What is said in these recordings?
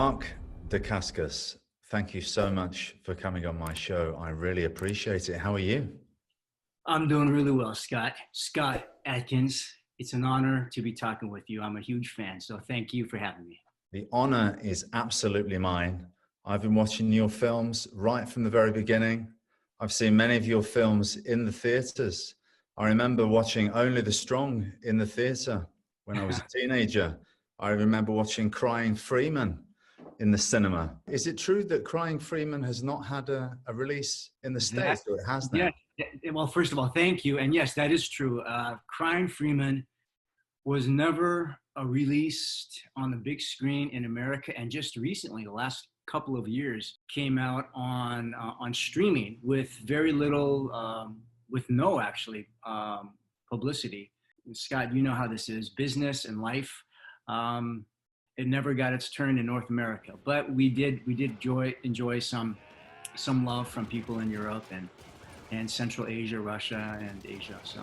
Mark Dacascos, thank you so much for coming on my show. I really appreciate it. How are you? I'm doing really well, Scott. Scott Adkins, it's an honor to be talking with you. I'm a huge fan, so thank you for having me. The honor is absolutely mine. I've been watching your films right from the very beginning. I've seen many of your films in the theaters. I remember watching Only the Strong in the theater when I was a teenager. I remember watching Crying Freeman in the cinema. Is it true that Crying Freeman has not had a release in the That, States, or it has yeah, now? well, first of all, thank you. And yes, that is true. Crying Freeman was never released on the big screen in America, and just recently, the last couple of years, came out on streaming with very little, with no actually publicity. Scott, you know how this is, business and life. It never got its turn in North America, but we did enjoy some love from people in Europe and Central Asia, Russia, and Asia. So,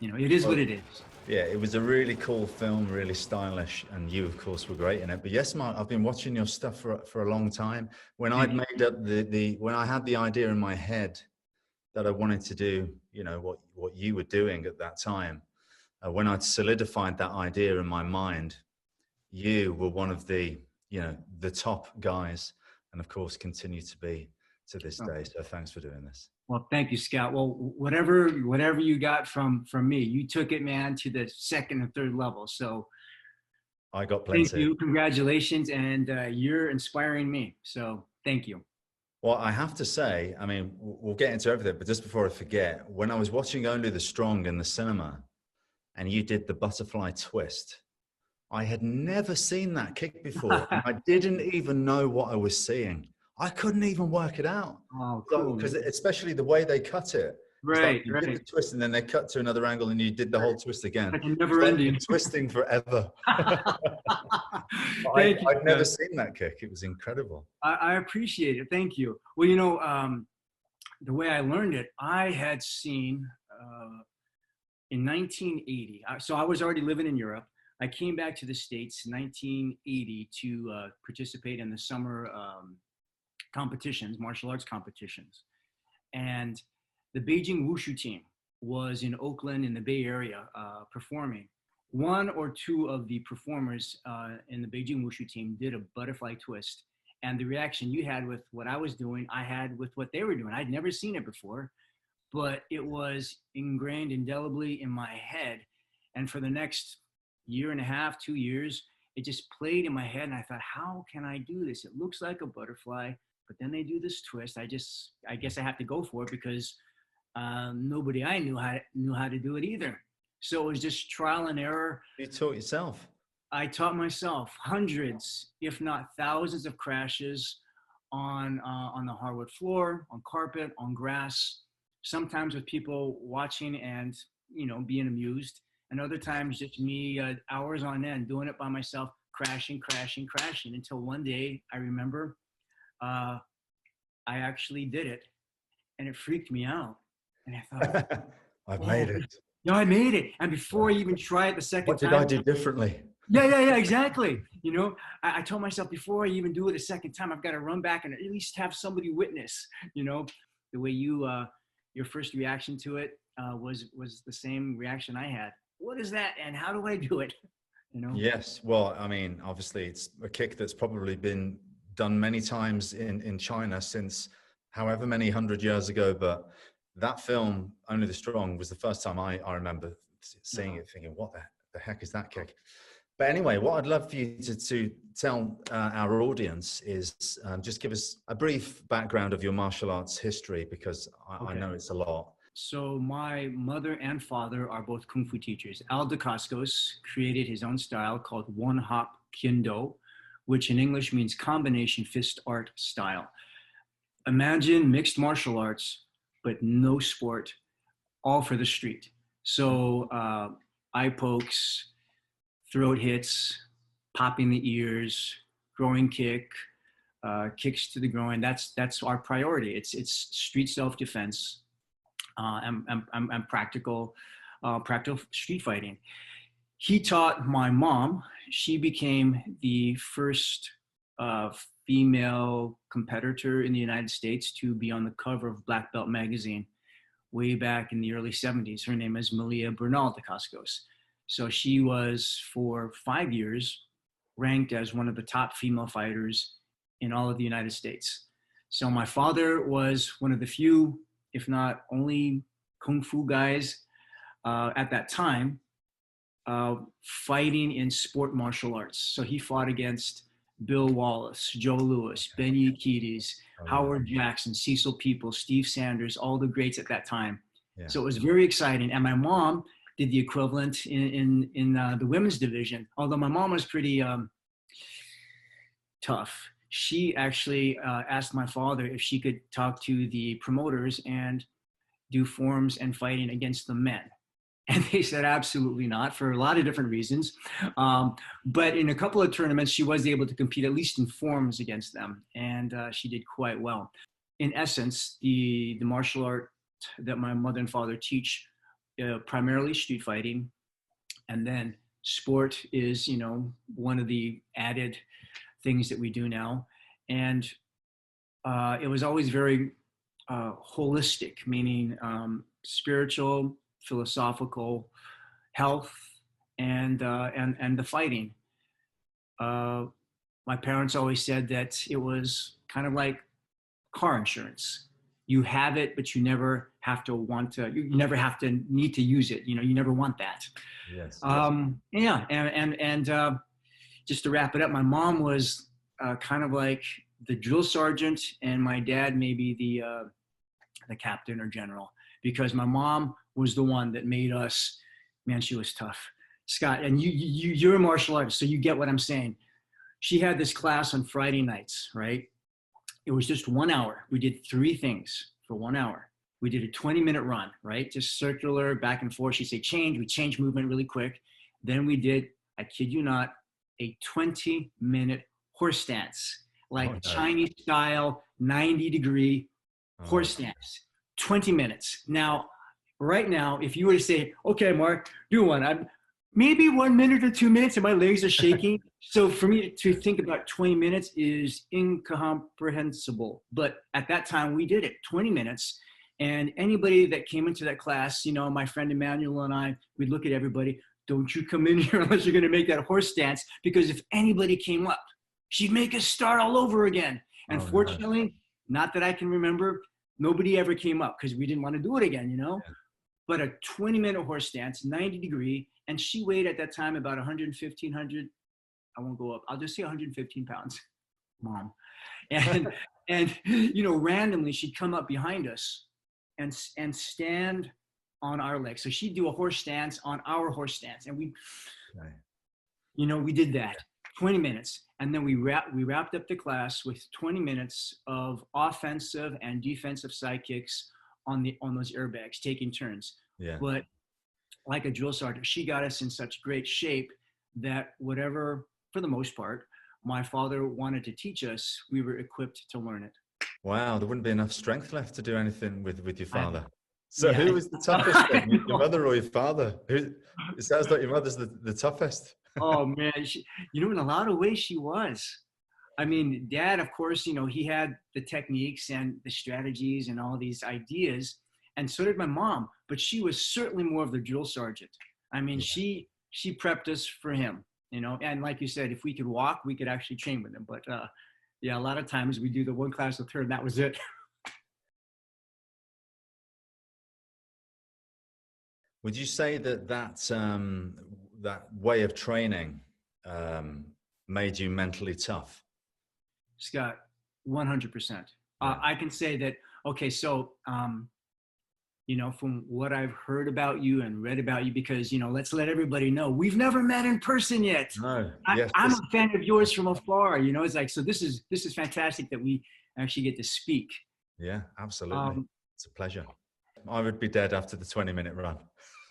you know, it is what it is. Yeah, it was a really cool film, really stylish, and you, of course, were great in it. But yes, Mark, I've been watching your stuff for a long time. When I'd made up when I had the idea in my head that I wanted to do, you know, what you were doing at that time, when I'd solidified that idea in my mind, you were one of the, you know, the top guys, and of course, continue to be to this day. So thanks for doing this. Well, thank you, Scott. Well, whatever you got from me, you took it, man, to the second and third level. So I got plenty. Thank you, congratulations, and you're inspiring me. So thank you. Well, I have to say, I mean, we'll get into everything, but just before I forget, when I was watching Only the Strong in the cinema, and you did the butterfly twist, I had never seen that kick before. And I didn't even know what I was seeing. I couldn't even work it out. Oh, cool. Because especially the way they cut it. Right, you right. did the twist and then they cut to another angle and you did the whole twist again. Like a never ending. Twisting forever. Thank you. I'd never seen that kick. It was incredible. I appreciate it. Thank you. Well, you know, the way I learned it, I had seen in 1980. So I was already living in Europe. I came back to the States in 1980 to participate in the summer competitions, martial arts competitions. And the Beijing Wushu team was in Oakland in the Bay Area performing. One or two of the performers in the Beijing Wushu team did a butterfly twist. And the reaction you had with what I was doing, I had with what they were doing. I'd never seen it before, but it was ingrained indelibly in my head. And for the next year and a half, 2 years, it just played in my head. And I thought, how can I do this? It looks like a butterfly, but then they do this twist. I guess I have to go for it because nobody I knew how to do it either. So it was just trial and error. You taught yourself. I taught myself hundreds, if not thousands of crashes on the hardwood floor, on carpet, on grass, sometimes with people watching and, you know, being amused. And other times just me hours on end doing it by myself, crashing until one day I remember I actually did it and it freaked me out. And I thought, I've made it. No, I made it. And before I even try it the second time. What did I do differently? Yeah, exactly. You know, I told myself before I even do it a second time, I've got to run back and at least have somebody witness, you know, the way your first reaction to it was the same reaction I had. What is that? And how do I do it? You know? Yes. Well, I mean, obviously it's a kick that's probably been done many times in China since however many 100 years ago. But that film, Only the Strong, was the first time I remember seeing it thinking, what the heck is that kick? But anyway, what I'd love for you to tell our audience is just give us a brief background of your martial arts history, because I know it's a lot. So my mother and father are both Kung Fu teachers. Al Dacascos created his own style called One Hop Kendo, which in English means combination fist art style. Imagine mixed martial arts, but no sport, all for the street. So eye pokes, throat hits, popping the ears, groin kick, kicks to the groin. That's our priority. It's street self-defense and practical street fighting. He taught my mom. She became the first uh, female competitor in the United States to be on the cover of Black Belt magazine way back in the early 70s. Her name is Malia Bernal Dacascos. So she was for 5 years ranked as one of the top female fighters in all of the United States. So my father was one of the few, if not only, kung fu guys at that time fighting in sport martial arts. So he fought against Bill Wallace, Joe Louis, Ben Urquidez, Howard Jackson, Cecil Peoples, Steve Sanders, all the greats at that time. Yeah. So it was very exciting. And my mom did the equivalent in the women's division. Although my mom was pretty tough. She actually asked my father if she could talk to the promoters and do forms and fighting against the men. And they said, absolutely not, for a lot of different reasons. But in a couple of tournaments, she was able to compete, at least in forms, against them. And she did quite well. In essence, the martial art that my mother and father teach, primarily street fighting. And then sport is, you know, one of the added things that we do now. And it was always very holistic, meaning spiritual, philosophical, health, and the fighting. My parents always said that it was kind of like car insurance. You have it, but you never have to want to. You never have to need to use it. You know, you never want that. Yes. Yeah, and just to wrap it up, my mom was kind of like the drill sergeant, and my dad maybe the captain or general, because my mom was the one that made us, man, she was tough. Scott, and you're a martial artist, so you get what I'm saying. She had this class on Friday nights, right? It was just 1 hour. We did 3 things for 1 hour. We did a 20-minute run, right? Just circular, back and forth. She'd say change. We changed movement really quick. Then we did, I kid you not, a 20-minute horse stance, like Chinese style, 90-degree horse stance. 20 minutes. Now, right now, if you were to say, okay, Mark, do one, maybe 1 minute or 2 minutes and my legs are shaking. So for me to think about 20 minutes is incomprehensible. But at that time, we did it, 20 minutes. And anybody that came into that class, you know, my friend Emmanuel and I, we'd look at everybody, don't you come in here unless you're going to make that horse stance, because if anybody came up, she'd make us start all over again. And fortunately, not that I can remember, nobody ever came up because we didn't want to do it again, you know. Yeah. But a 20-minute horse stance, 90-degree, and she weighed at that time about 100, I won't go up, I'll just say 115 pounds, Mom. And, and you know, randomly, she'd come up behind us and stand on our legs. So she'd do a horse stance on our horse stance. And we, you know, we did that, 20 minutes. And then we wrapped up the class with 20 minutes of offensive and defensive side kicks on those airbags, taking turns. Yeah. But like a drill sergeant, she got us in such great shape that whatever, for the most part, my father wanted to teach us, we were equipped to learn it. Wow, there wouldn't be enough strength left to do anything with your father. So yeah, who was the toughest then, your mother or your father? It sounds like your mother's the toughest. Oh man, you know, in a lot of ways she was. I mean, Dad, of course, you know, he had the techniques and the strategies and all these ideas, and so did my mom, but she was certainly more of the drill sergeant. I mean, she prepped us for him, you know, and like you said, if we could walk, we could actually train with him. But yeah, a lot of times we do the one class with her and that was it. Would you say that that way of training made you mentally tough? Scott, 100%. I can say that, okay, so, you know, from what I've heard about you and read about you, because, you know, let's let everybody know, we've never met in person yet. No. I'm a fan of yours from afar, you know, it's like, so this is fantastic that we actually get to speak. Yeah, absolutely. It's a pleasure. I would be dead after the 20-minute run.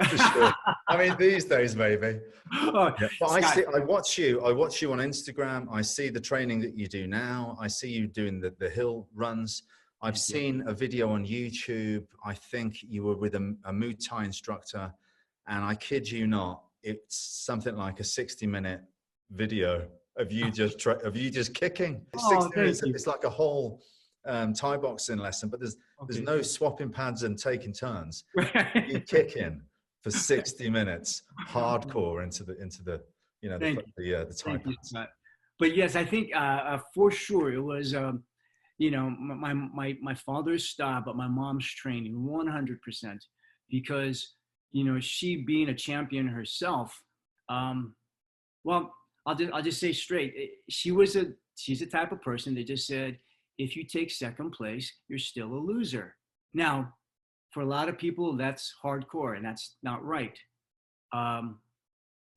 For sure. I mean, these days, maybe. But I watch you on Instagram. I see the training that you do now. I see you doing the hill runs. I've seen a video on YouTube. I think you were with a Muay Thai instructor, and I kid you not, it's something like a 60-minute video of you just kicking. It's Oh, 60 thank minutes. you. It's like a whole Thai boxing lesson, but there's Okay. no swapping pads and taking turns. You Right. kick in for 60 minutes, hardcore into the Thank you. the Thai Thank you, pads. Scott. But yes, I think for sure it was, my father's style, but my mom's training 100%, because, she being a champion herself, um, well, I'll just say straight. She's the type of person that just said, if you take second place, you're still a loser. Now, for a lot of people, that's hardcore and that's not right. Um,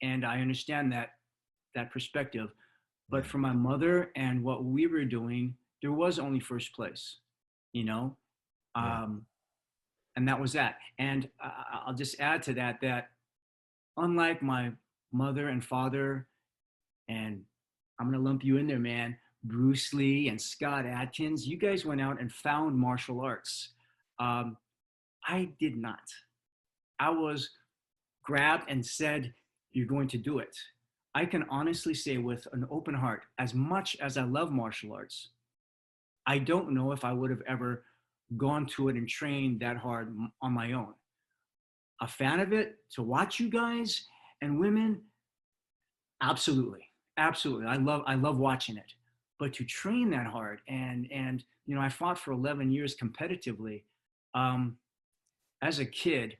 and I understand that perspective. Yeah, But for my mother and what we were doing, there was only first place, you know, yeah, um, and that was that. And I'll just add to that unlike my mother and father, and I'm gonna lump you in there, man, Bruce Lee and Scott Adkins, you guys went out and found martial arts. Um, I did not. I was grabbed and said, "You're going to do it." I can honestly say with an open heart, as much as I love martial arts, I don't know if I would have ever gone to it and trained that hard on my own. A fan of it, to watch you guys and women, absolutely, absolutely. I love watching it, but to train that hard and I fought for 11 years competitively. Um, as a kid,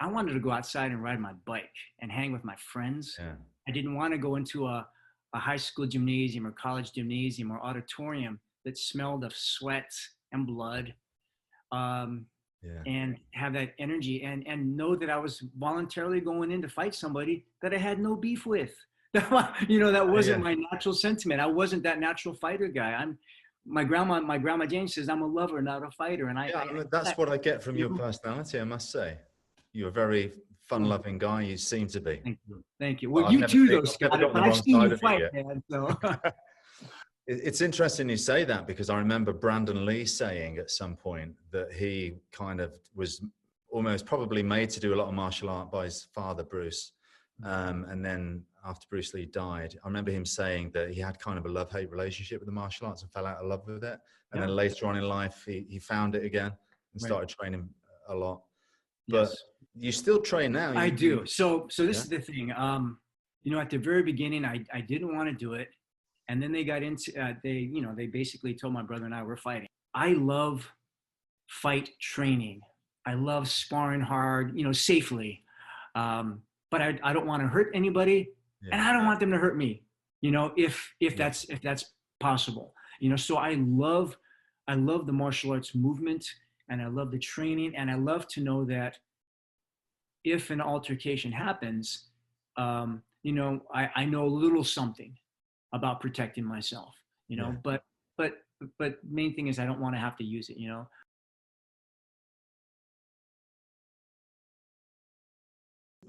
I wanted to go outside and ride my bike and hang with my friends. yeah, I didn't want to go into a high school gymnasium or college gymnasium or auditorium that smelled of sweat and blood, um, yeah. and have that energy and know that I was voluntarily going in to fight somebody that I had no beef with. That wasn't Yeah. my natural sentiment. I wasn't that natural fighter guy. My grandma Jane says I'm a lover, not a fighter. And Yeah, I mean, that's what I get from your you know, personality, I must say. You're a very fun-loving guy. You seem to be. thank you. Thank you. But Well, you too, though, I've never Scott. got on But the I've wrong seen side you of you fight, yet. man. So It's interesting you say that, because I remember Brandon Lee saying at some point that he kind of was almost probably made to do a lot of martial art by his father, Bruce. And then after Bruce Lee died, I remember him saying that he had kind of a love-hate relationship with the martial arts and fell out of love with it. And yeah, then later on in life, he found it again and right. started training a lot. But Yes, you still train now. I do. So this Yeah, is the thing. At the very beginning, I didn't want to do it, and then they got into they basically told my brother and I we're fighting. I love fight training. I love sparring hard, safely. But I don't want to hurt anybody, and yeah, I don't want them to hurt me. If yeah, that's possible. So I love the martial arts movement, and I love the training, and I love to know that if an altercation happens, I know a little something about protecting myself, yeah. but main thing is I don't want to have to use it.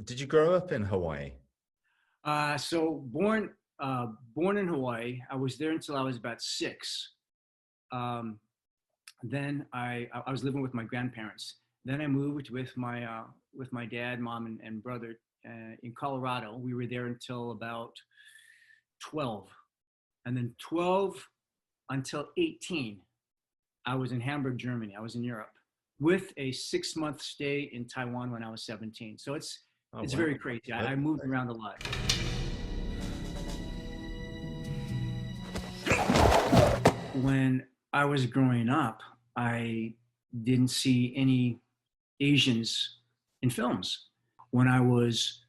Did you grow up in Hawaii? So born in Hawaii. I was there until I was about 6. Then I was living with my grandparents. Then I moved with my dad, mom, and brother in Colorado. We were there until about 12, and then 12 until 18, I was in Hamburg, Germany. I was in Europe with a 6-month stay in Taiwan when I was 17. So it's Oh, it's wow. very crazy. I moved around a lot. When I was growing up, I didn't see any Asians in films. When I was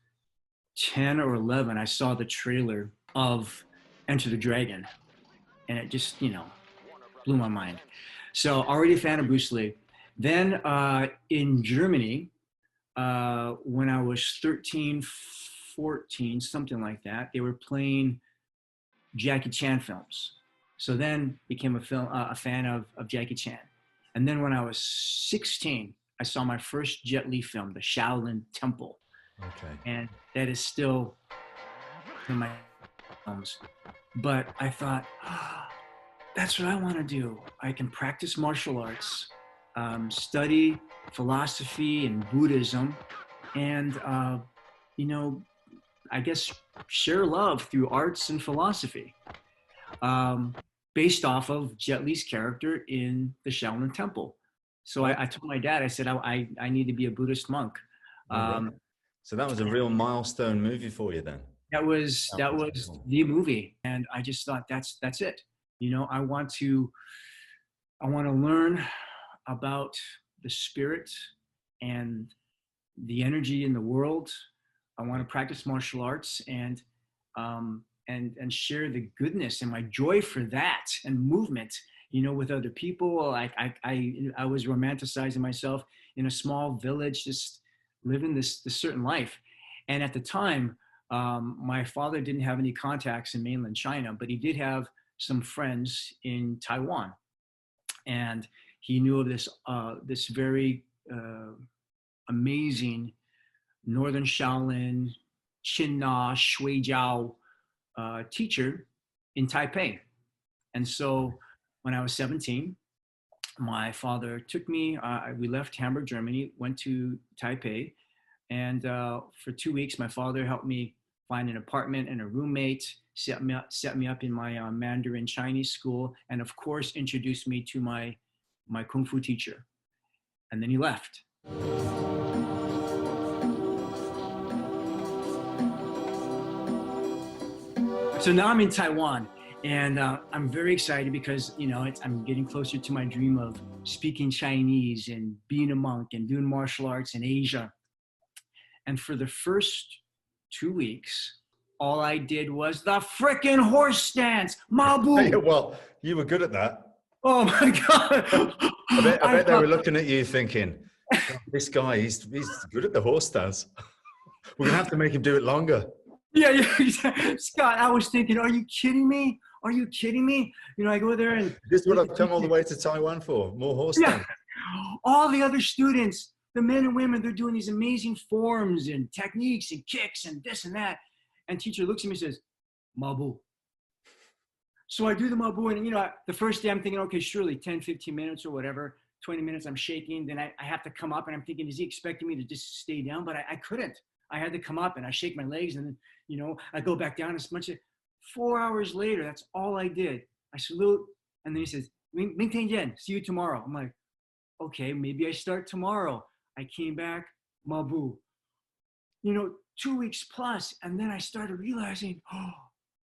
10 or 11, I saw the trailer of Enter the Dragon, and it just, blew my mind. So already a fan of Bruce Lee. Then in Germany, when I was 13, 14, something like that, they were playing Jackie Chan films. So then became a fan of Jackie Chan. And then when I was 16, I saw my first Jet Li film, The Shaolin Temple. Okay. And that is still in my films. But I thought, that's what I want to do. I can practice martial arts, study philosophy and Buddhism, and, I guess share love through arts and philosophy. based off of Jet Li's character in the Shaolin Temple. So I told my dad, I said, I need to be a Buddhist monk. All right. So that was a real milestone movie for you then. That was the movie, and I just thought that's it. You know, I want to learn about the spirit and the energy in the world. I want to practice martial arts and share the goodness and my joy for that and movement, you know, with other people. Like I was romanticizing myself in a small village, just living this certain life. And at the time, my father didn't have any contacts in mainland China, but he did have some friends in Taiwan. And he knew of this very amazing Northern Shaolin, Qin Na, Shui Jiao teacher in Taipei. And so when I was 17, my father took me, we left Hamburg, Germany, went to Taipei. And for 2 weeks, my father helped me find an apartment and a roommate, set me up in my Mandarin Chinese school, and of course, introduced me to my Kung Fu teacher. And then he left. So now I'm in Taiwan, and I'm very excited because, you know, I'm getting closer to my dream of speaking Chinese and being a monk and doing martial arts in Asia. And for the first 2 weeks, all I did was the frickin' horse stance, Mabu. Well, you were good at that. Oh my God. I bet they were looking at you thinking, this guy, he's good at the horse stance. We're going to have to make him do it longer. Yeah. Scott, I was thinking, are you kidding me? Are you kidding me? You know, I go there and... This is what I've come all the way to Taiwan for, more horse stance. All the other students, the men and women, they're doing these amazing forms and techniques and kicks and this and that. And teacher looks at me and says, Mabu. So I do the Mabu, and, you know, the first day I'm thinking, okay, surely 10, 15 minutes or whatever, 20 minutes, I'm shaking. Then I have to come up, and I'm thinking, is he expecting me to just stay down? But I couldn't. I had to come up, and I shake my legs, and then, you know, I go back down as much as 4 hours later. That's all I did. I salute, and then he says, Ming Tian Jian, see you tomorrow. I'm like, okay, maybe I start tomorrow. I came back, Mabu. You know, 2 weeks plus, and then I started realizing, oh,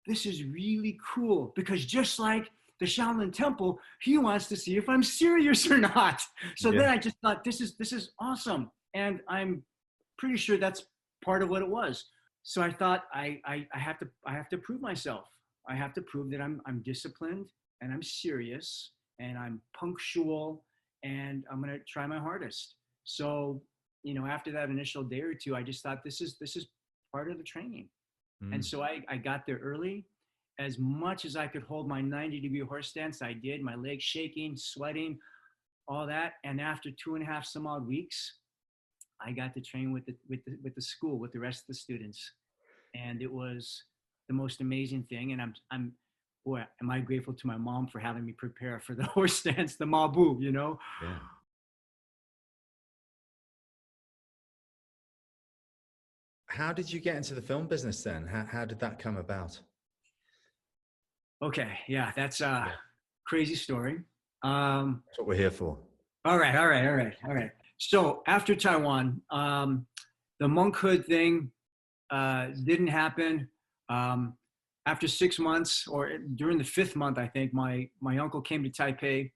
this is really cool, because just like the Shaolin Temple, he wants to see if I'm serious or not. So then I just thought, this is awesome, and I'm pretty sure that's part of what it was. So I thought I have to prove myself. I have to prove that I'm disciplined and I'm serious and I'm punctual and I'm gonna try my hardest. So, you know, after that initial day or two, I just thought this is part of the training. And so I got there early. As much as I could hold my 90-degree horse stance, I did. My legs shaking, sweating, all that. And after 2.5 some odd weeks, I got to train with the school, with the rest of the students. And it was the most amazing thing. And am I grateful to my mom for having me prepare for the horse stance, the Mabu, you know? Yeah. How did you get into the film business then? How did that come about? Okay, yeah, that's a crazy story. That's what we're here for. All right. So after Taiwan, the monkhood thing didn't happen. After 6 months, or during the 5th month, I think, my uncle came to Taipei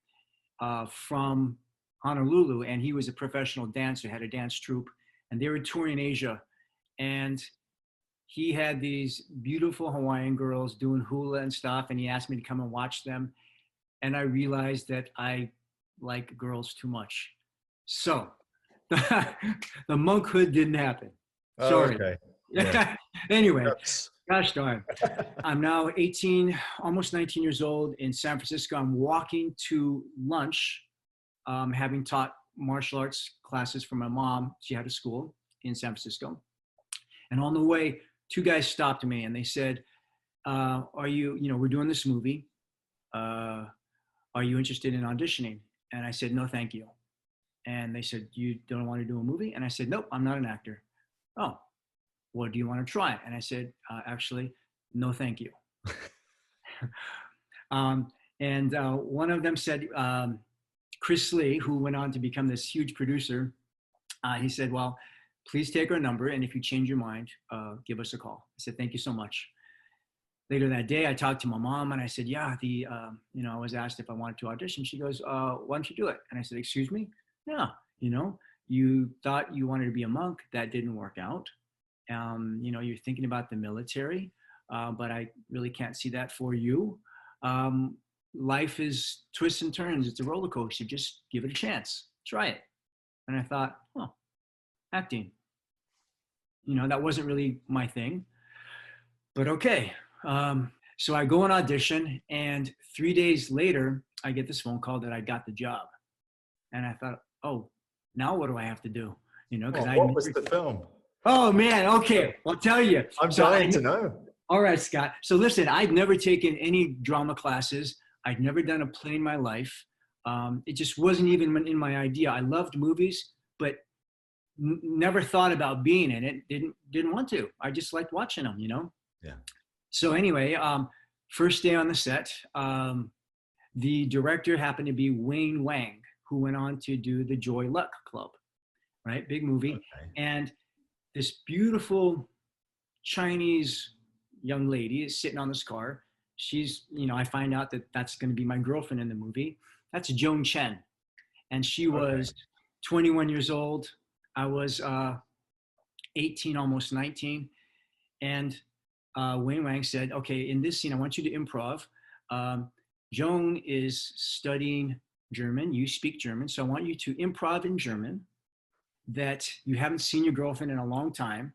from Honolulu, and he was a professional dancer, had a dance troupe, and they were touring Asia. And he had these beautiful Hawaiian girls doing hula and stuff, and he asked me to come and watch them. And I realized that I like girls too much. So the monkhood didn't happen. Sorry. Okay. Yeah. Anyway, gosh darn. I'm now 18, almost 19 years old in San Francisco. I'm walking to lunch, having taught martial arts classes for my mom. She had a school in San Francisco. And on the way, 2 guys stopped me and they said, are you, we're doing this movie. Are you interested in auditioning? And I said, no, thank you. And they said, you don't want to do a movie? And I said, nope, I'm not an actor. Oh, well, do you want to try? And I said, actually, no, thank you. And one of them said, Chris Lee, who went on to become this huge producer, he said, well, please take our number, and if you change your mind, give us a call. I said, thank you so much. Later that day, I talked to my mom, and I said, yeah, I was asked if I wanted to audition. She goes, why don't you do it? And I said, excuse me? Yeah, you thought you wanted to be a monk. That didn't work out. You're thinking about the military, but I really can't see that for you. Life is twists and turns. It's a roller coaster. Just give it a chance. Try it. And I thought, oh, acting. That wasn't really my thing, but okay. So I go and audition, and 3 days later, I get this phone call that I got the job. And I thought, oh, now what do I have to do? What was the film? Oh man, okay, I'll tell you. I'm dying to know. All right, Scott. So listen, I'd never taken any drama classes. I'd never done a play in my life. It just wasn't even in my idea. I loved movies, but never thought about being in it. Didn't want to. I just liked watching them, Yeah. So anyway, first day on the set, the director happened to be Wayne Wang, who went on to do the Joy Luck Club, right? Big movie. Okay. And this beautiful Chinese young lady is sitting on this car. She's, I find out that that's going to be my girlfriend in the movie. That's Joan Chen. And she was 21 years old. I was 18, almost 19. And Wayne Wang said, okay, in this scene, I want you to improv. Joan is studying German. You speak German. So I want you to improv in German that you haven't seen your girlfriend in a long time.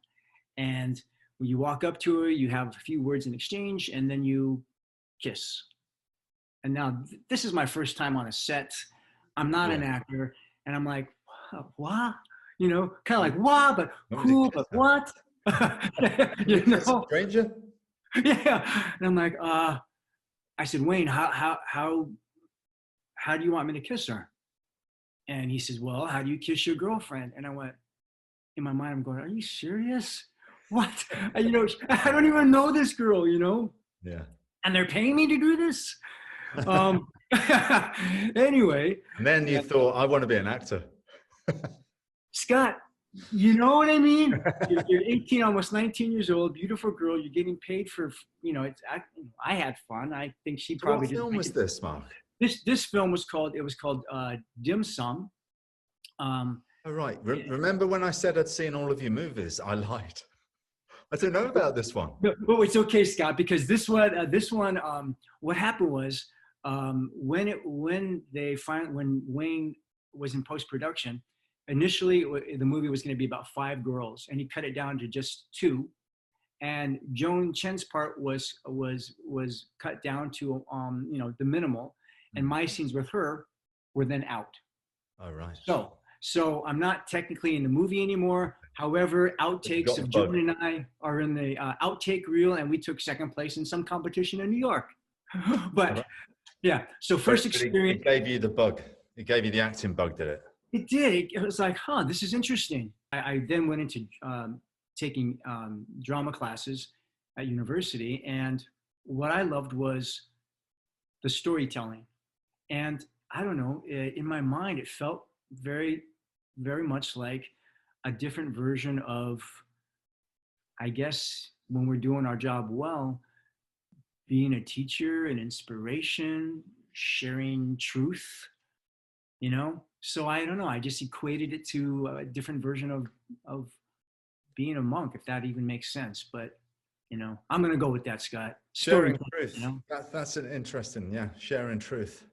And when you walk up to her, you have a few words in exchange, and then you kiss. And now this is my first time on a set. I'm not an actor. And I'm like, what? Kind of like, what? But who? But what? Stranger? Yeah. And I'm like, I said, Wayne, how do you want me to kiss her? And he says, well, how do you kiss your girlfriend? And I went, in my mind, I'm going, are you serious? What? I don't even know this girl, Yeah. And they're paying me to do this? Anyway. And then you thought, I want to be an actor. Scott, you know what I mean? You're 18, almost 19 years old, beautiful girl. You're getting paid for, I had fun. I think she probably did. What film was this, Mark? This film was called Dim Sum. Oh, right. Remember when I said I'd seen all of your movies? I lied. I don't know about this one. No, but it's okay, Scott, because this one, what happened was when Wayne was in post-production, initially the movie was going to be about 5 girls, and he cut it down to just 2. And Joan Chen's part was cut down to the minimal, and my scenes with her were then out. All right. So I'm not technically in the movie anymore. However, outtakes of Joan and I are in the outtake reel, and we took 2nd place in some competition in New York. But yeah, so first experience. It gave you the bug. It gave you the acting bug, did it? It did. It was like, this is interesting. I then went into taking drama classes at university, and what I loved was the storytelling. And I don't know, in my mind, it felt very, very much like a different version of, I guess, when we're doing our job well, being a teacher, an inspiration, sharing truth, So I don't know, I just equated it to a different version of being a monk, if that even makes sense. But, I'm going to go with that, Scott. Sharing truth. That's an interesting, sharing truth.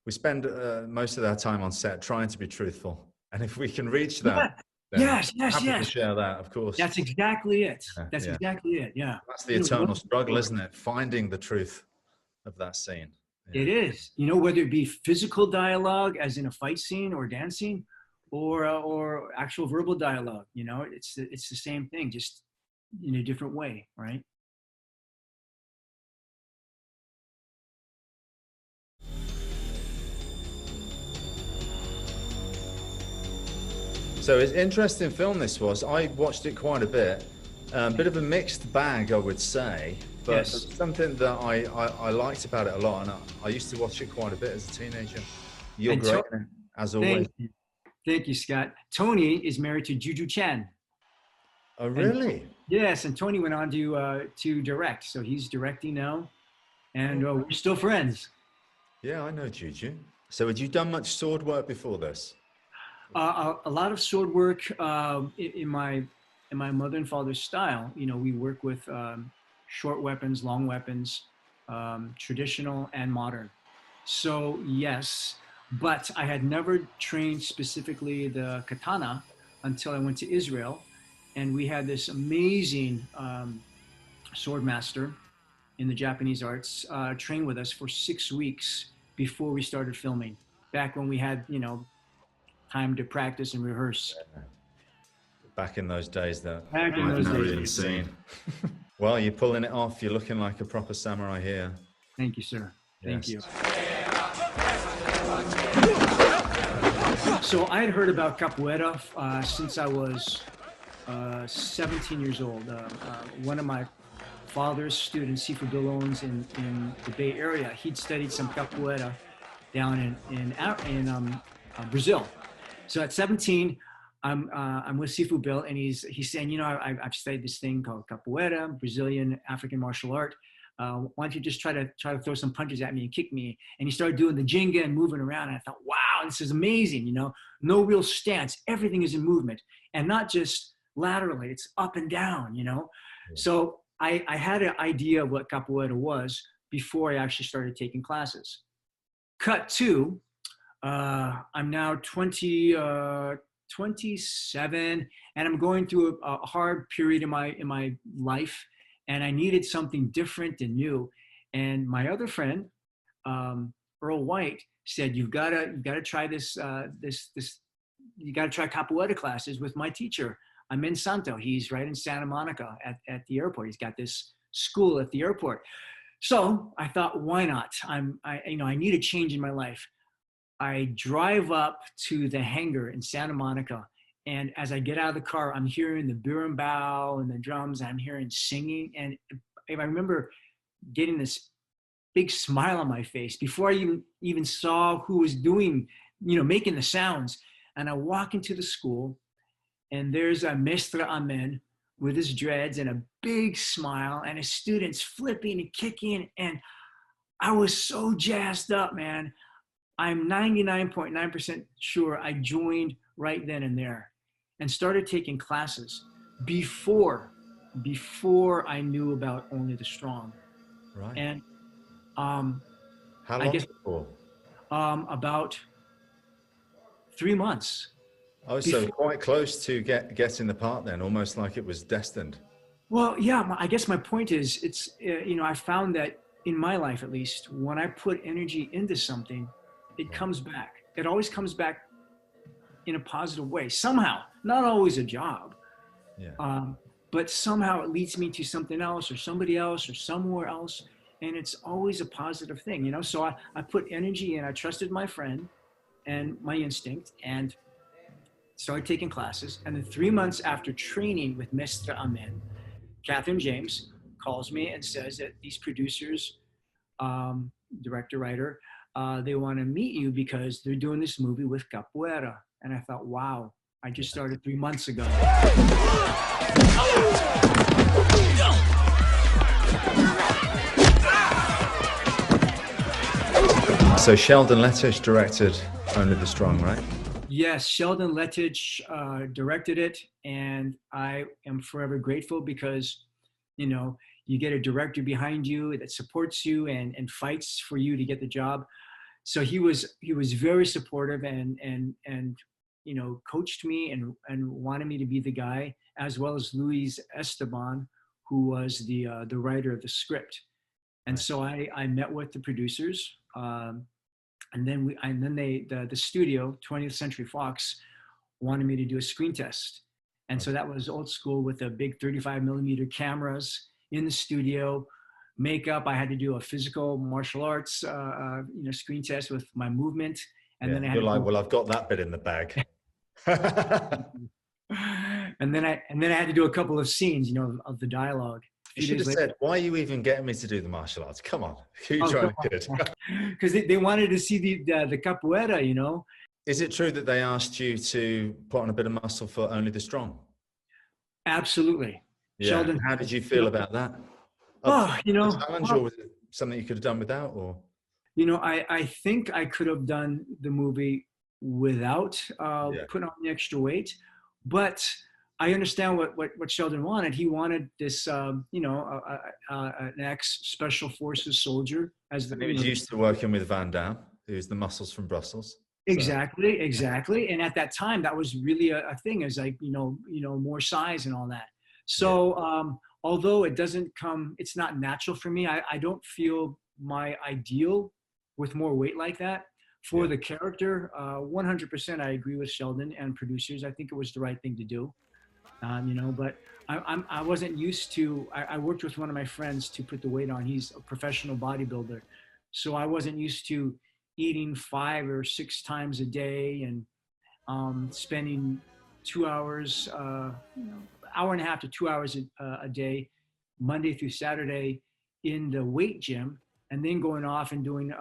We spend most of our time on set trying to be truthful. And if we can reach that, yes. To share that, of course. That's exactly it. Exactly it. Yeah. That's the eternal struggle, isn't it? Finding the truth of that scene. Yeah. It is. Whether it be physical dialogue, as in a fight scene or dancing, or actual verbal dialogue. It's the same thing, just in a different way, right? So it's an interesting film this was. I watched it quite a bit. Bit of a mixed bag, I would say. But Yes. something that I liked about it a lot, and I used to watch it quite a bit as a teenager. You're And great in it, as always. thank you, Scott. Tony is married to Juju Chen. Oh, And really? yes, and Tony went on to direct, so he's directing now, and we're still friends. Yeah, I know Juju. So had you done much sword work before this? A lot of sword work in my mother and father's style. You know, we work with short weapons, long weapons, traditional and modern. So yes, but I had never trained specifically the katana until I went to Israel, and we had this amazing sword master in the Japanese arts train with us for 6 weeks before we started filming. Back when we had, time to practice and rehearse. Back in those days that Back in I've those never days. even seen. Well, you're pulling it off. You're looking like a proper samurai here. Thank you, sir. Thank Yes. you. So I had heard about capoeira since I was 17 years old. One of my father's students, Sifu Bill Owens, in the Bay Area, he'd studied some capoeira down in Brazil. So at 17, I'm with Sifu Bill, and he's saying, I've studied this thing called capoeira, Brazilian African martial art. Why don't you just try to throw some punches at me and kick me? And he started doing the Jenga and moving around. And I thought, wow, this is amazing. No real stance. Everything is in movement, and not just laterally. It's up and down. Yeah. So I had an idea of what capoeira was before I actually started taking classes. Cut to, I'm now 27, and I'm going through a hard period in my life. And I needed something different and new. And my other friend, Earl White, said, "You've got to try this. You got to try capoeira classes with my teacher. I'm in Santo. He's right in Santa Monica at the airport. He's got this school at the airport." So I thought, why not? I need a change in my life. I drive up to the hangar in Santa Monica. And as I get out of the car, I'm hearing the berimbau and the drums, and I'm hearing singing. And I remember getting this big smile on my face before I even saw who was doing, making the sounds. And I walk into the school, and there's a Mestre Amen with his dreads and a big smile, and his students flipping and kicking. And I was so jazzed up, man. I'm 99.9% sure I joined right then and there and started taking classes before I knew about Only the Strong. Right. And how long? I guess before? About 3 months. Oh, so quite close to getting the part then, almost like it was destined. Well, yeah, I guess my point is, it's, I found that in my life, at least, when I put energy into something, it comes back. It always comes back in a positive way, somehow. Not always a job, but somehow it leads me to something else or somebody else or somewhere else. And it's always a positive thing, So I put energy in. I trusted my friend and my instinct and started taking classes. And then 3 months after training with Mestre Amen, Catherine James calls me and says that these producers, director, writer, they want to meet you because they're doing this movie with capoeira. And I thought, wow, I just started 3 months ago. So Sheldon Lettich directed Only the Strong, right? Yes, Sheldon Lettich directed it, and I am forever grateful because, you get a director behind you that supports you and fights for you to get the job. So he was very supportive and coached me and wanted me to be the guy, as well as Luis Esteban, who was the writer of the script. And so I met with the producers, and then the studio, 20th Century Fox, wanted me to do a screen test. And so that was old school with the big 35 millimeter cameras in the studio, makeup. I had to do a physical martial arts, screen test with my movement. And then I had well, I've got that bit in the bag. and then I had to do a couple of scenes, of the dialogue. few should days have later. said, why are you even getting me to do the martial arts? Come on. Who are you trying to kid? Because they wanted to see the capoeira, you know. Is it true that they asked you to put on a bit of muscle for only the strong? Absolutely. Yeah. Sheldon. How did you feel about that? Up Oh, for you the know, challenge, well, or was it something you could have done without? Or I think I could have done the movie without yeah, putting on the extra weight, but I understand what Sheldon wanted. He wanted this, an ex-special forces soldier as the, and he was used to working with Van Damme, who's the muscles from Brussels. So exactly. And at that time, that was really a thing, is like, more size and all that. yeah, So although it's not natural for me. I don't feel my ideal with more weight like that for yeah. the character. 100%, I agree with Sheldon and producers. I think it was the right thing to do. But I wasn't used to. I worked with one of my friends to put the weight on. He's a professional bodybuilder, so I wasn't used to eating 5 or 6 times a day and spending 2 hours, hour and a half to 2 hours a day, Monday through Saturday, in the weight gym, and then going off and doing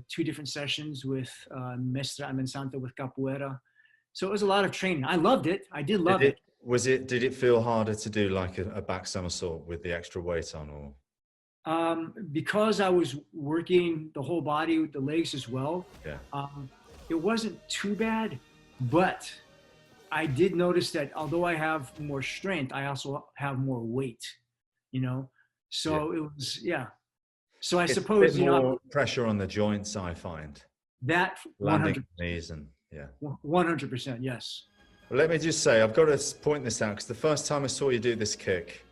2 different sessions with Mestra Amensanta with capoeira. So it was a lot of training. I loved it. I did love it. Did it feel harder to do like a back somersault with the extra weight on, or? Because I was working the whole body, the legs as well. Yeah. It wasn't too bad, but I did notice that although I have more strength, I also have more weight, So it was, yeah. So I It's suppose, a bit more pressure on the joints, I find. that Landing 100%, knees and yeah. 100%, yes. Well, let me just say, I've got to point this out because the first time I saw you do this kick,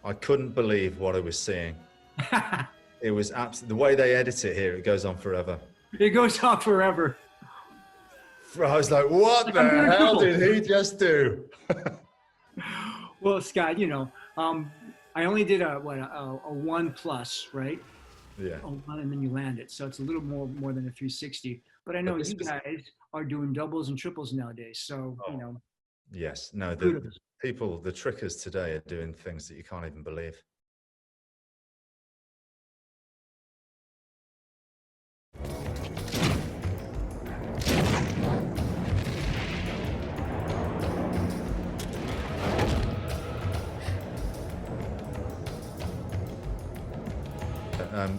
I couldn't believe what I was seeing. It was absolutely, the way they edit it here, it goes on forever. It goes on forever. I was like, what the hell did he just do? Well, Scott, I only did a 1+, right? Yeah. A 1, and then you land it. So it's a little more than a 360. But I know you guys are doing doubles and triples nowadays. So, Yes. No, kudos. the trickers today are doing things that you can't even believe.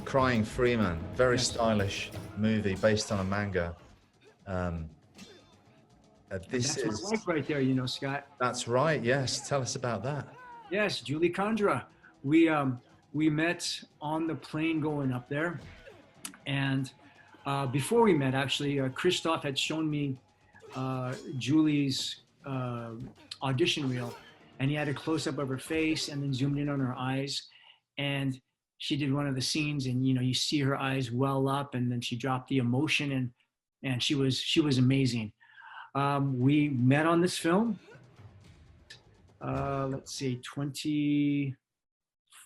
Crying Freeman, very stylish movie based on a manga. This That's is my wife right there, Scott. That's right. Yes, tell us about that. Yes, Julie Condra. We met on the plane going up there, and before we met, actually, Christoph had shown me Julie's audition reel, and he had a close up of her face and then zoomed in on her eyes, and she did one of the scenes, and you see her eyes well up, and then she dropped the emotion, and she was amazing. We met on this film. Let's see,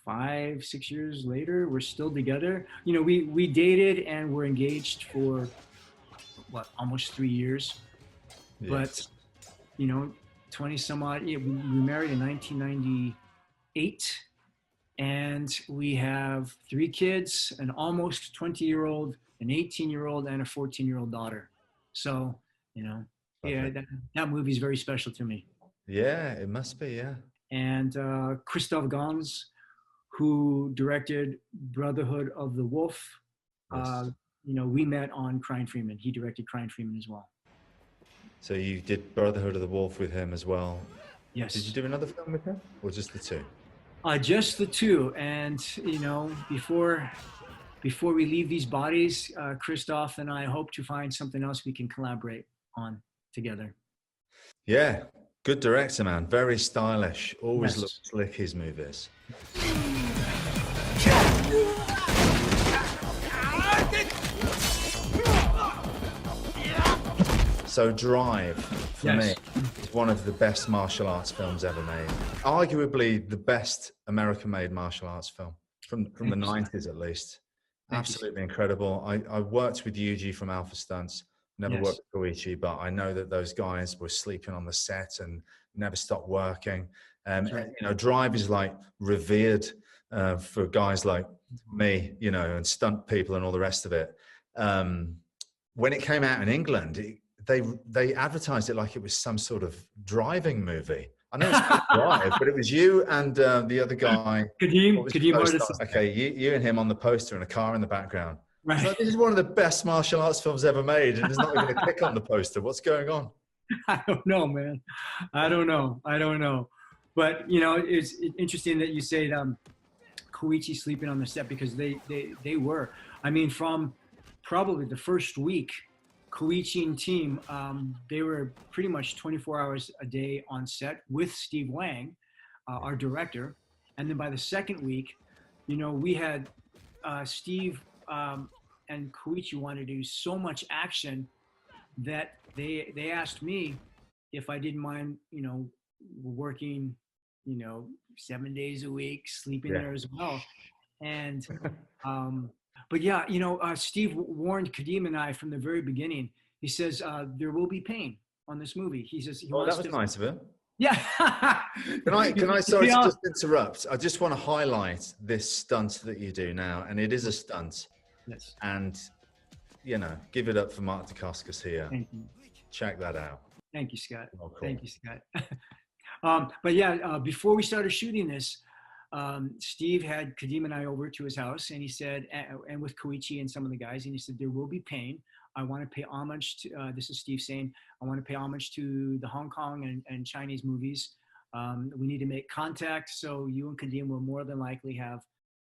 6 years later, we're still together. We dated and were engaged for almost 3 years. Yes. But 20 some odd. We married in 1998. And we have 3 kids, an almost 20-year-old, an 18-year-old, and a 14-year-old daughter. So, that movie is very special to me. Yeah, it must be, yeah. And Christoph Gans, who directed Brotherhood of the Wolf, yes. We met on Crying Freeman. He directed Crying Freeman as well. So you did Brotherhood of the Wolf with him as well? Yes. Did you do another film with him, or just the 2? Just the 2, and before we leave these bodies, Christoph and I hope to find something else we can collaborate on together. Yeah, good director, man. Very stylish. Always looks slick, his movies. So Drive, for me, is one of the best martial arts films ever made. Arguably the best American-made martial arts film, from the 90s at least. Absolutely incredible. I worked with Yuji from Alpha Stunts, never worked with Koichi, but I know that those guys were sleeping on the set and never stopped working. Right. You know, Drive is like revered for guys like me, you know, and stunt people and all the rest of it. When it came out in England, they advertised it like it was some sort of driving movie. I know it's called Drive, but it was you and the other guy. Kadeem Hardison. Okay, you and him on the poster and a car in the background. Right. It's like, this is one of the best martial arts films ever made, and there's not even a kick on the poster. What's going on? I don't know, man. I don't know. But you know, it's interesting that you say Koichi sleeping on the set, because they were. I mean, from probably the first week, Koichi and team, they were pretty much 24 hours a day on set with Steve Wang, our director. And then by the second week, you know, we had Steve and Koichi wanted to do so much action that they asked me if I didn't mind, you know, working, you know, 7 days a week, sleeping there as well. And but yeah, you know, Steve warned Kadeem and I from the very beginning. He says there will be pain on this movie. He says, "Oh, that was nice of him." Yeah. Can I sorry to just interrupt? I just want to highlight this stunt that you do now, and it is a stunt. Yes. And you know, give it up for Mark Dacascos here. Thank you. Check that out. Thank you, Scott. Oh, cool. Thank you, Scott. But yeah, before we started shooting this, Steve had Kadeem and I over to his house, and he said, and with Koichi and some of the guys, and he said, there will be pain. I want to pay homage to, this is Steve saying, I want to pay homage to the Hong Kong and Chinese movies. We need to make contact, so you and Kadeem will more than likely have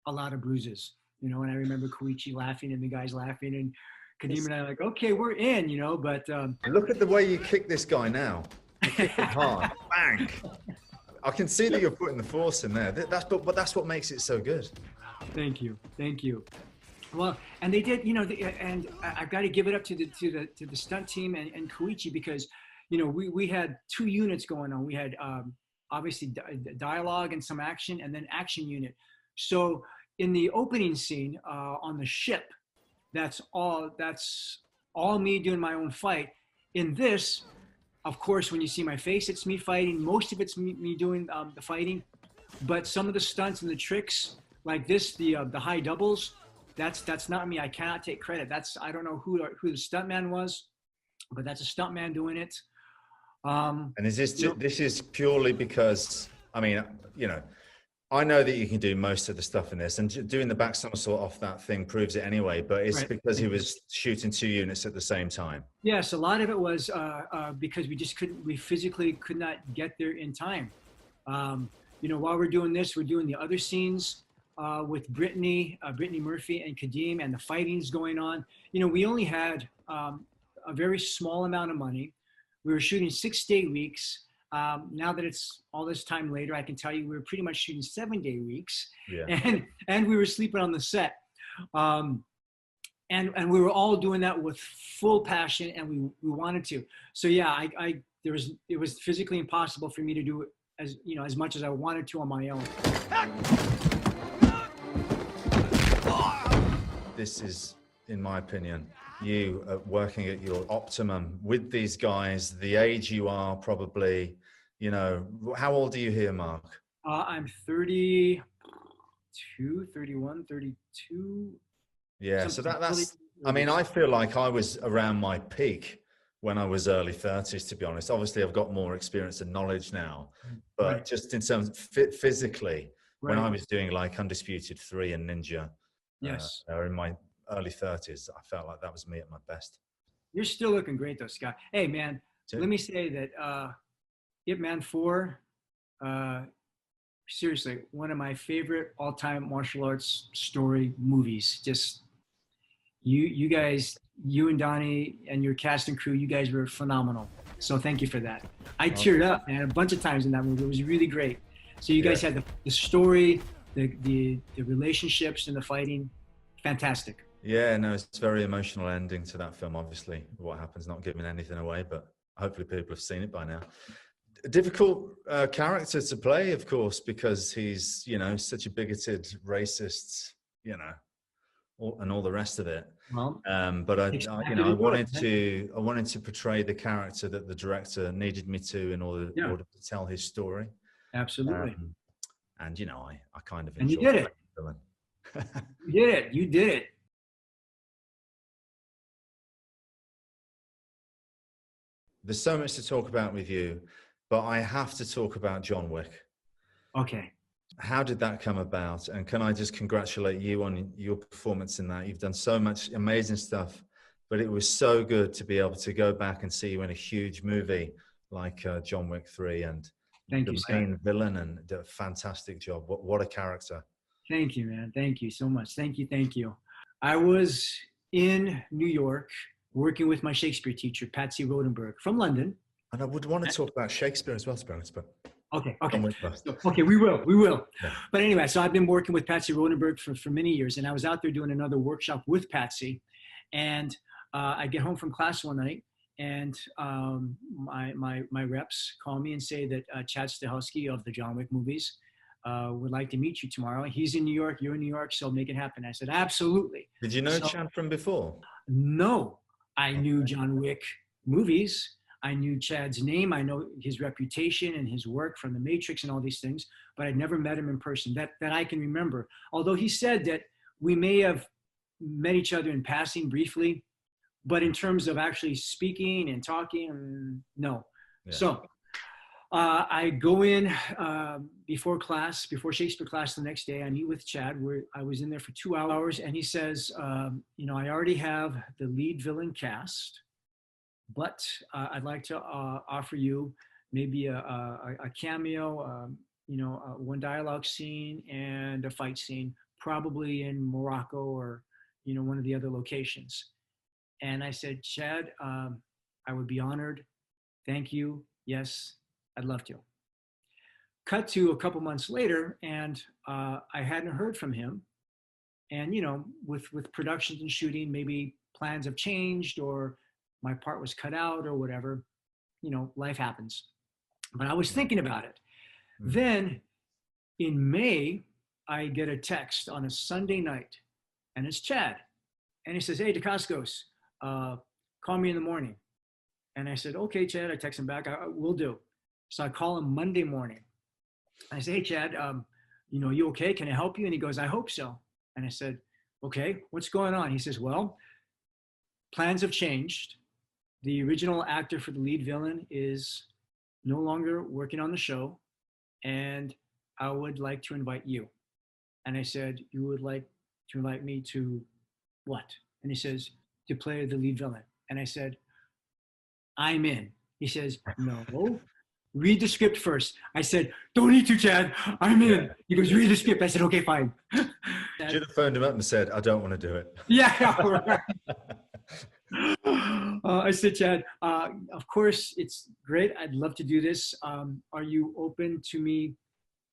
a lot of bruises. You know, and I remember Koichi laughing and the guys laughing, and Kadeem and I like, okay, we're in, you know, but. Look at the way you kick this guy now. You kick it hard. Bang. I can see that you're putting the force in there. But that's what makes it so good. Thank you. Well, and they did, you know, and I've got to give it up to the stunt team and Koichi, because, you know, we had two units going on. We had obviously dialogue and some action, and then action unit. So in the opening scene on the ship, that's all me doing my own fight. In this, of course, when you see my face, it's me fighting. Most of it's me doing the fighting, but some of the stunts and the tricks like this, the high doubles, that's not me. I cannot take credit. I don't know who the stuntman was, but that's a stuntman doing it. And is this this is purely because, I mean, you know, I know that you can do most of the stuff in this, and doing the back somersault off that thing proves it anyway, but it's because he was shooting two units at the same time. Yes, a lot of it was because we physically could not get there in time. You know, while we're doing this, we're doing the other scenes with Brittany Murphy and Kadeem, and the fighting's going on. You know, we only had a very small amount of money. We were shooting 6-day weeks. Now that it's all this time later, I can tell you we were pretty much shooting 7-day weeks, and we were sleeping on the set. And we were all doing that with full passion, and we wanted to. So yeah, it was physically impossible for me to do it as much as I wanted to on my own. This is, in my opinion, you working at your optimum with these guys, the age you are probably, you know, how old are you here, Mark? I'm 32, 31, 32. Yeah, so that's, I mean, I feel like I was around my peak when I was early 30s, to be honest. Obviously, I've got more experience and knowledge now, but just in terms of physically, when I was doing like Undisputed 3 and Ninja, or in my early 30s, I felt like that was me at my best. You're still looking great though, Scott. Hey man, let me say that Ip Man 4, seriously, one of my favorite all-time martial arts story movies. Just you guys, you and Donnie and your cast and crew, you guys were phenomenal. So thank you for that. I teared up, man, a bunch of times in that movie. It was really great. So you guys had the story, the relationships and the fighting. Fantastic. Yeah, no, it's a very emotional ending to that film, obviously. What happens, not giving anything away, but hopefully people have seen it by now. A difficult character to play, of course, because he's, you know, such a bigoted, racist, you know, and all the rest of it. Well, but I wanted to portray the character that the director needed me to in order to tell his story. Absolutely. And you know, I kind of And you enjoy did it. villain. You did it. You did it. There's so much to talk about with you, but I have to talk about John Wick. Okay. How did that come about? And can I just congratulate you on your performance in that? You've done so much amazing stuff, but it was so good to be able to go back and see you in a huge movie like John Wick 3, and Thank the you, Scott. main villain, and did a fantastic job. What a character. Thank you, man. Thank you so much. Thank you. Thank you. I was in New York working with my Shakespeare teacher, Patsy Rodenberg from London. And I would want to talk about Shakespeare as well, Sparrows, but Okay. okay. We will. Yeah. But anyway, so I've been working with Patsy Rodenberg for many years, and I was out there doing another workshop with Patsy, and I get home from class one night, and my reps call me and say that Chad Stahelski of the John Wick movies would like to meet you tomorrow. He's in New York, you're in New York, so make it happen. I said, absolutely. Did you know Chad from before? No, I knew John Wick movies. I knew Chad's name. I know his reputation and his work from The Matrix and all these things, but I'd never met him in person that I can remember. Although he said that we may have met each other in passing briefly, but in terms of actually speaking and talking, no. Yeah. So I go in before Shakespeare class the next day. I meet with Chad, where I was in there for 2 hours, and he says, you know, I already have the lead villain cast, but I'd like to offer you maybe a cameo, you know, one dialogue scene and a fight scene, probably in Morocco or, you know, one of the other locations. And I said, Chad, I would be honored. Thank you. Yes, I'd love to. Cut to a couple months later, and I hadn't heard from him. And, you know, with productions and shooting, maybe plans have changed, or my part was cut out or whatever, you know, life happens. But I was thinking about it. Then in May, I get a text on a Sunday night, and it's Chad. And he says, hey, Dacascos, call me in the morning. And I said, okay, Chad. I text him back, I will do. So I call him Monday morning. I say, hey, Chad, you know, you okay? Can I help you? And he goes, I hope so. And I said, okay, what's going on? He says, well, plans have changed. The original actor for the lead villain is no longer working on the show, and I would like to invite you. And I said, you would like to invite me to what? And he says, to play the lead villain. And I said, I'm in. He says, no, read the script first. I said, don't need to, Chad, I'm in. He goes, read the script. I said, okay, fine. Should have phoned him up and said, I don't want to do it. Yeah, right. I said, Chad, of course, it's great. I'd love to do this. Are you open to me,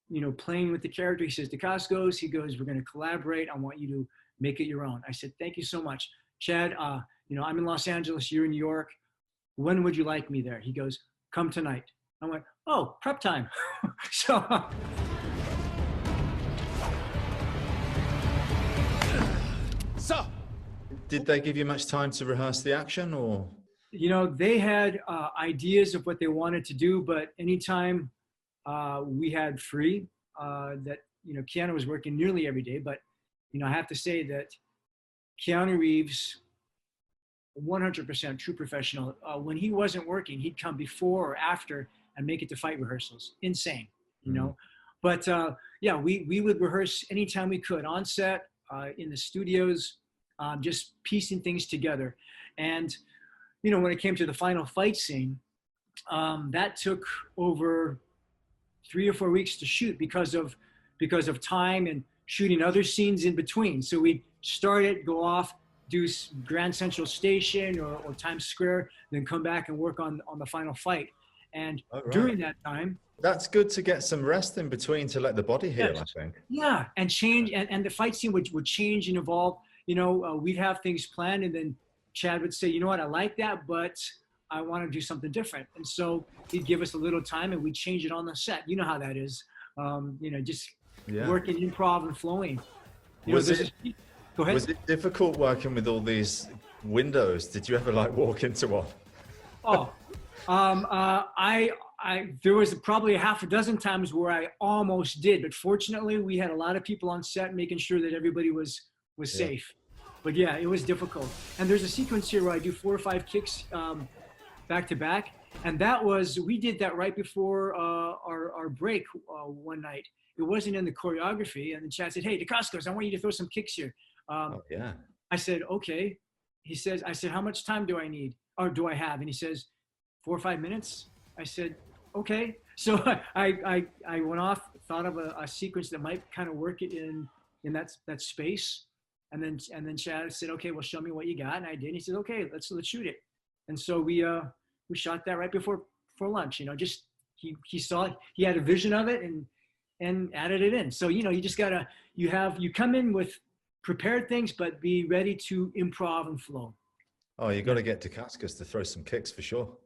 you know, playing with the character? He says, Dacascos. He goes, we're going to collaborate. I want you to make it your own. I said, thank you so much. Chad, you know, I'm in Los Angeles. You're in New York. When would you like me there? He goes, come tonight. I went, oh, prep time. So. Did they give you much time to rehearse the action, or? You know, they had ideas of what they wanted to do, but anytime we had free, that, you know, Keanu was working nearly every day, but, you know, I have to say that Keanu Reeves, 100% true professional. When he wasn't working, he'd come before or after and make it to fight rehearsals. Insane, you know? But yeah, we would rehearse anytime we could, on set, in the studios, just piecing things together. And, you know, when it came to the final fight scene, that took over 3 or 4 weeks to shoot because of time and shooting other scenes in between. So we'd start it, go off, do Grand Central Station or Times Square, then come back and work on the final fight. And during that time, that's good to get some rest in between to let the body heal, I think. Yeah, and change, and the fight scene would change and evolve. You know, we'd have things planned, and then Chad would say, you know what, I like that, but I want to do something different. And so he'd give us a little time, and we'd change it on the set. You know how that is. You know, just working improv and flowing. Go ahead. Was it difficult working with all these windows? Did you ever like walk into one? Oh, There was probably a half a dozen times where I almost did, but fortunately we had a lot of people on set making sure that everybody was Yeah. safe. But yeah, it was difficult. And there's a sequence here where I do 4 or 5 kicks back to back, and we did that right before our break one night. It wasn't in the choreography, and the chat said, "Hey, Dacascos, I want you to throw some kicks here." Oh, yeah. I said, "Okay." I said, "How much time do I need, or do I have?" And he says, 4 or 5 minutes. I said, "Okay." So I went off, thought of a sequence that might kind of work it in that space, and then Chad said, "Okay, well, show me what you got," and I did. And he said, "Okay, let's shoot it." And so we shot that right before lunch. You know, just he saw it, he had a vision of it, and added it in. So you just gotta you come in with prepared things, but be ready to improv and flow. Oh, you got to get Dacascos to throw some kicks for sure.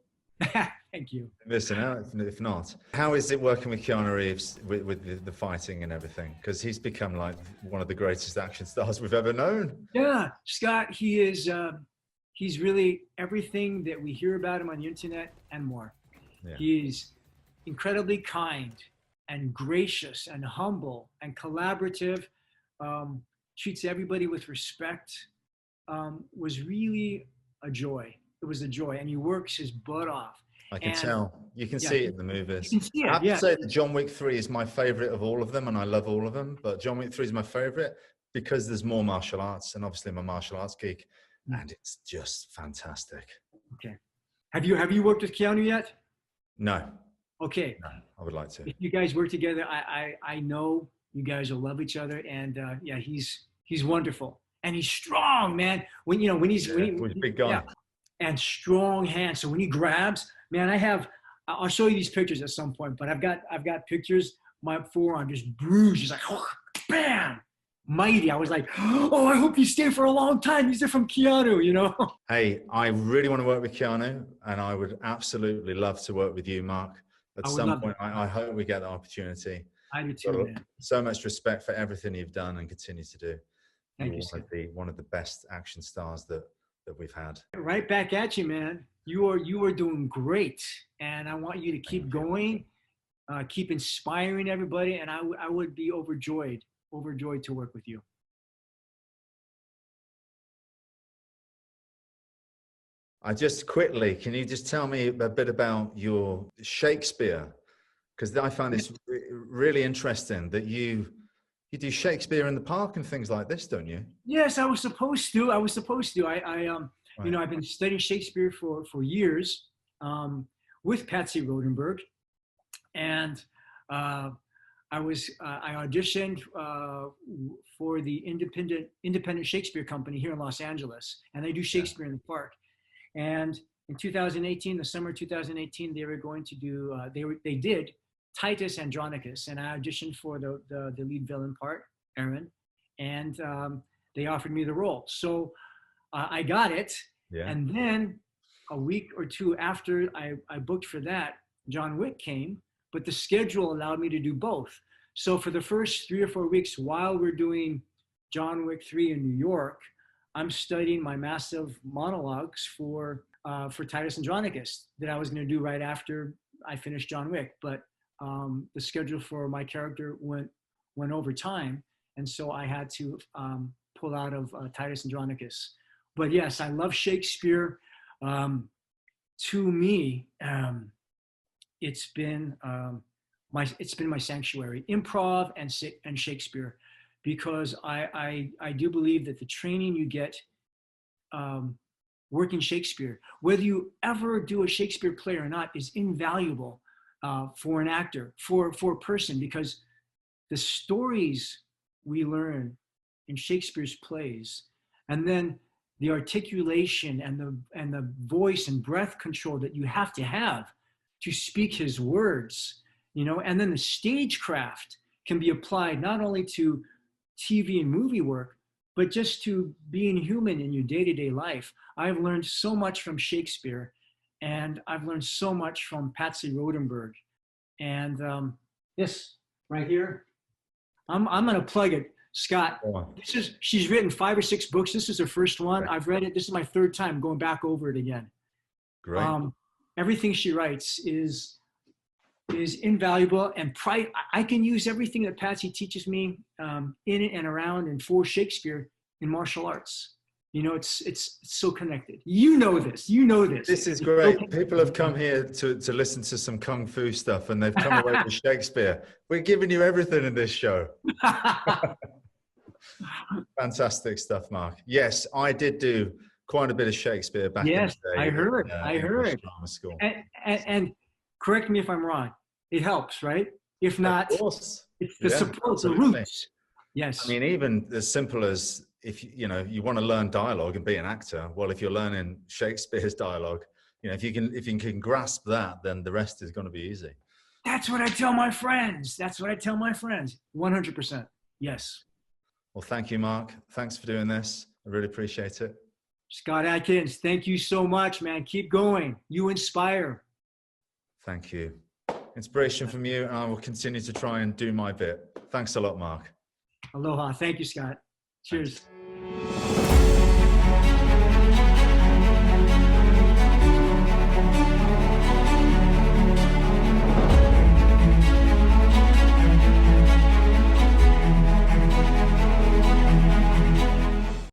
Thank you. Listen out if not. How is it working with Keanu Reeves with the fighting and everything? Because he's become like one of the greatest action stars we've ever known. Yeah, Scott, he is. He's really everything that we hear about him on the internet and more. Yeah. He's incredibly kind and gracious and humble and collaborative. Treats everybody with respect. Was really a joy. It was a joy, and he works his butt off. I can tell. You can see it in the movies. You can see it, I have to say that John Wick 3 is my favorite of all of them, and I love all of them. But John Wick 3 is my favorite because there's more martial arts, and obviously I'm a martial arts geek, and it's just fantastic. Okay. Have you worked with Keanu yet? No. Okay. No, I would like to. If you guys work together, I know you guys will love each other, and yeah, he's wonderful, and he's strong, man. When he's a big guy. Yeah. And strong hands. So when he grabs, man, I'll show you these pictures at some point, but I've got pictures, my forearm just bruised, just like, oh, bam, mighty. I was like, oh, I hope you stay for a long time. These are from Keanu, you know? Hey, I really want to work with Keanu, and I would absolutely love to work with you, Mark. At some point, I hope we get the opportunity. I do too, man. So much respect for everything you've done and continue to do. Thank you, You're one of the best action stars that we've had. Right back at you, man. You are doing great, and I want you to keep going, keep inspiring everybody, and I would be overjoyed to work with you. Can you just tell me a bit about your Shakespeare? Because I find this really interesting that you do Shakespeare in the park and things like this, don't you? Yes, I was supposed to. I've been studying Shakespeare for years with Patsy Rodenberg, and I auditioned for the independent Shakespeare company here in Los Angeles, and they do Shakespeare in the park. And in 2018, the summer of 2018, they were going to do they did Titus Andronicus, and I auditioned for the lead villain part, Aaron, and they offered me the role. So I got it, and then a week or two after I booked for that, John Wick came, but the schedule allowed me to do both. So for the first 3 or 4 weeks while we're doing John Wick 3 in New York, I'm studying my massive monologues for Titus Andronicus that I was going to do right after I finished John Wick, but the schedule for my character went over time, and so I had to pull out of Titus Andronicus. But yes, I love Shakespeare. To me, it's been my sanctuary, improv and Shakespeare, because I do believe that the training you get working Shakespeare, whether you ever do a Shakespeare play or not, is invaluable for an actor, for a person, because the stories we learn in Shakespeare's plays, and then the articulation and the voice and breath control that you have to speak his words, and then the stagecraft can be applied not only to TV and movie work, but just to being human in your day-to-day life. I've learned so much from Shakespeare, and I've learned so much from Patsy Rodenberg. And this right here, I'm gonna plug it. Scott, she's written 5 or 6 books. This is her first one. I've read it. This is my 3rd time going back over it again. Great. everything she writes is invaluable, and I can use everything that Patsy teaches me in and around and for Shakespeare in martial arts. You know, it's so connected. You know this. You know this. This is great. People have come here to listen to some kung fu stuff, and they've come away with Shakespeare. We're giving you everything in this show. Fantastic stuff, Mark. Yes, I did do quite a bit of Shakespeare back in the day. I heard. Drama school. And correct me if I'm wrong. It helps, right? If not, of course. it's the support, the roots. Yes. I mean, even as simple as if you want to learn dialogue and be an actor. Well, if you're learning Shakespeare's dialogue, if you can grasp that, then the rest is going to be easy. That's what I tell my friends. 100%. Yes. Well, thank you, Mark. Thanks for doing this. I really appreciate it. Scott Adkins, thank you so much, man. Keep going. You inspire. Thank you. Inspiration from you, and I will continue to try and do my bit. Thanks a lot, Mark. Aloha. Thank you, Scott. Cheers. Thanks.